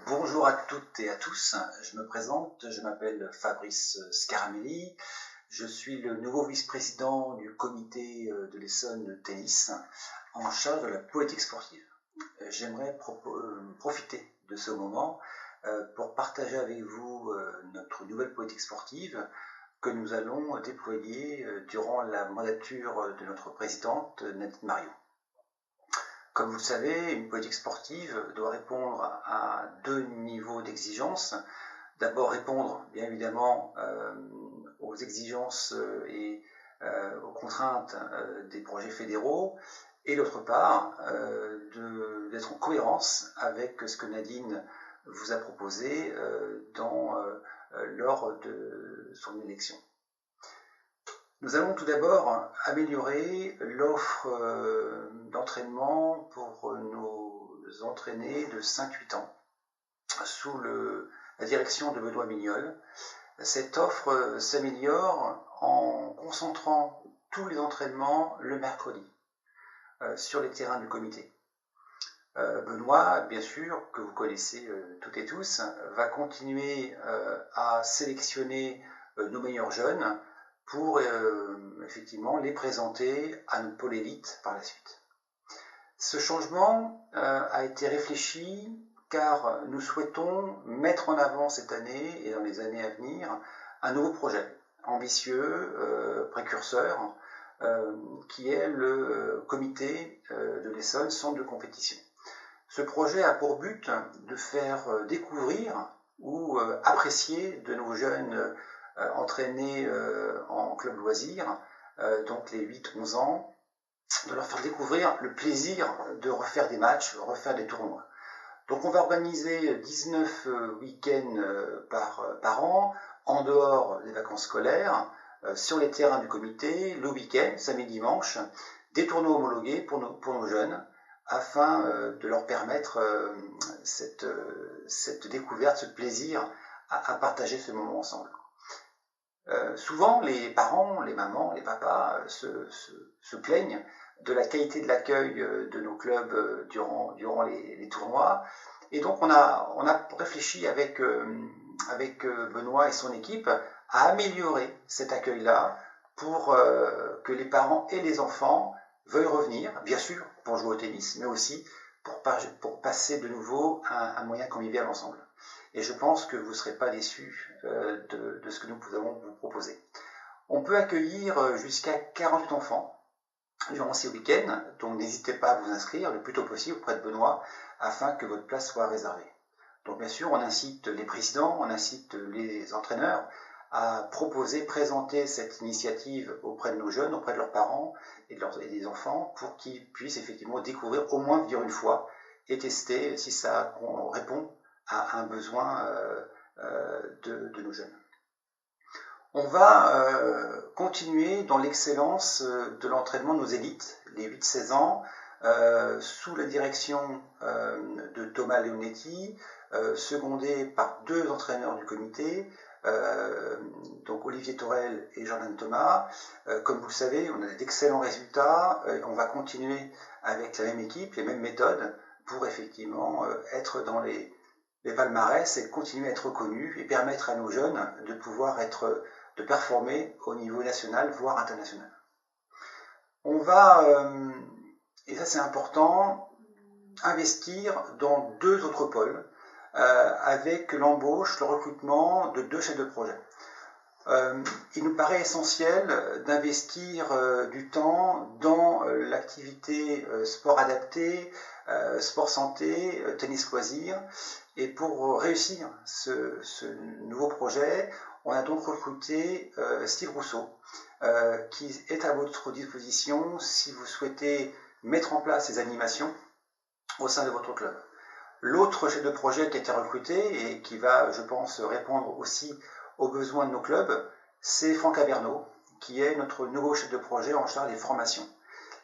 Bonjour à toutes et à tous, je me présente, je m'appelle Fabrice Scaramelli, je suis le nouveau vice-président du comité de l'Essonne de tennis en charge de la politique sportive. J'aimerais profiter de ce moment pour partager avec vous notre nouvelle politique sportive que nous allons déployer durant la mandature de notre présidente Nadine Mariot. Comme vous le savez, une politique sportive doit répondre à deux niveaux d'exigence. D'abord répondre, bien évidemment, aux exigences et aux contraintes des projets fédéraux, et d'autre part, d'être en cohérence avec ce que Nadine vous a proposé lors de son élection. Nous allons tout d'abord améliorer l'offre d'entraînement pour nos entraînés de 5-8 ans sous la direction de Benoît Mignol. Cette offre s'améliore en concentrant tous les entraînements le mercredi sur les terrains du comité. Benoît, bien sûr, que vous connaissez toutes et tous, va continuer à sélectionner nos meilleurs jeunes pour effectivement les présenter à notre pôle élite par la suite. Ce changement a été réfléchi car nous souhaitons mettre en avant cette année et dans les années à venir un nouveau projet ambitieux, précurseur, qui est le comité de l'Essonne, centre de compétition. Ce projet a pour but de faire découvrir ou apprécier de nos jeunes entraînés en club loisir, donc les 8-11 ans, de leur faire découvrir le plaisir de refaire des matchs, refaire des tournois. Donc on va organiser 19 week-ends par an, en dehors des vacances scolaires, sur les terrains du comité, le week-end, samedi, dimanche, des tournois homologués pour nos jeunes, afin de leur permettre cette découverte, ce plaisir à partager ce moment ensemble. Souvent, les parents, les mamans, les papas se plaignent de la qualité de l'accueil de nos clubs durant les tournois. Et donc, on a réfléchi avec Benoît et son équipe à améliorer cet accueil-là pour que les parents et les enfants veuillent revenir, bien sûr, pour jouer au tennis, mais aussi pour passer de nouveau un moyen convivial ensemble. Et je pense que vous ne serez pas déçus de ce que nous allons vous proposer. On peut accueillir jusqu'à 48 enfants durant ces week-ends, donc n'hésitez pas à vous inscrire le plus tôt possible auprès de Benoît afin que votre place soit réservée. Donc bien sûr, on incite les présidents, on incite les entraîneurs à présenter cette initiative auprès de nos jeunes, auprès de leurs parents et des enfants pour qu'ils puissent effectivement découvrir au moins vivre une fois et tester si ça répond à un besoin de nos jeunes. On va continuer dans l'excellence de l'entraînement de nos élites, les 8-16 ans, sous la direction de Thomas Leonetti, secondé par deux entraîneurs du comité, donc Olivier Torel et Jordan Thomas. Comme vous le savez, on a d'excellents résultats, on va continuer avec la même équipe, les mêmes méthodes, pour effectivement être dans les palmarès et continuer à être reconnus et permettre à nos jeunes de pouvoir de performer au niveau national, voire international. On va, et ça c'est important, investir dans deux autres pôles, avec l'embauche, le recrutement de deux chefs de projet. Il nous paraît essentiel d'investir du temps dans l'activité sport adapté, sport santé, tennis loisir. Et pour réussir ce nouveau projet, on a donc recruté Steve Rousseau, qui est à votre disposition si vous souhaitez mettre en place ces animations au sein de votre club. L'autre chef de projet qui a été recruté et qui va, je pense, répondre aussi aux besoins de nos clubs, c'est Franck Averneau, qui est notre nouveau chef de projet en charge des formations.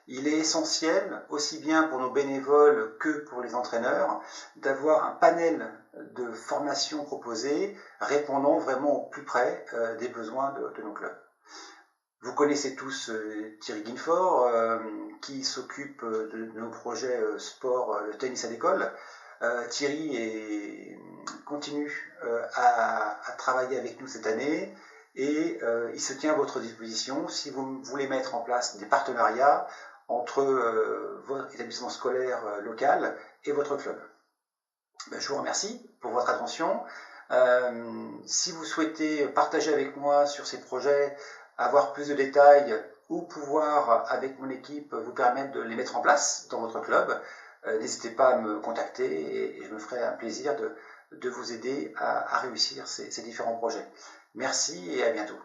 Il est essentiel, aussi bien pour nos bénévoles que pour les entraîneurs, d'avoir un panel de formations proposées répondant vraiment au plus près des besoins de nos clubs. Vous connaissez tous Thierry Guinfort, qui s'occupe de nos projets sport, le tennis à l'école. Thierry continue à travailler avec nous cette année et il se tient à votre disposition si vous voulez mettre en place des partenariats entre votre établissement scolaire local et votre club. Je vous remercie pour votre attention. Si vous souhaitez partager avec moi sur ces projets, avoir plus de détails ou pouvoir, avec mon équipe, vous permettre de les mettre en place dans votre club, n'hésitez pas à me contacter et je me ferai un plaisir de vous aider à réussir ces différents projets. Merci et à bientôt.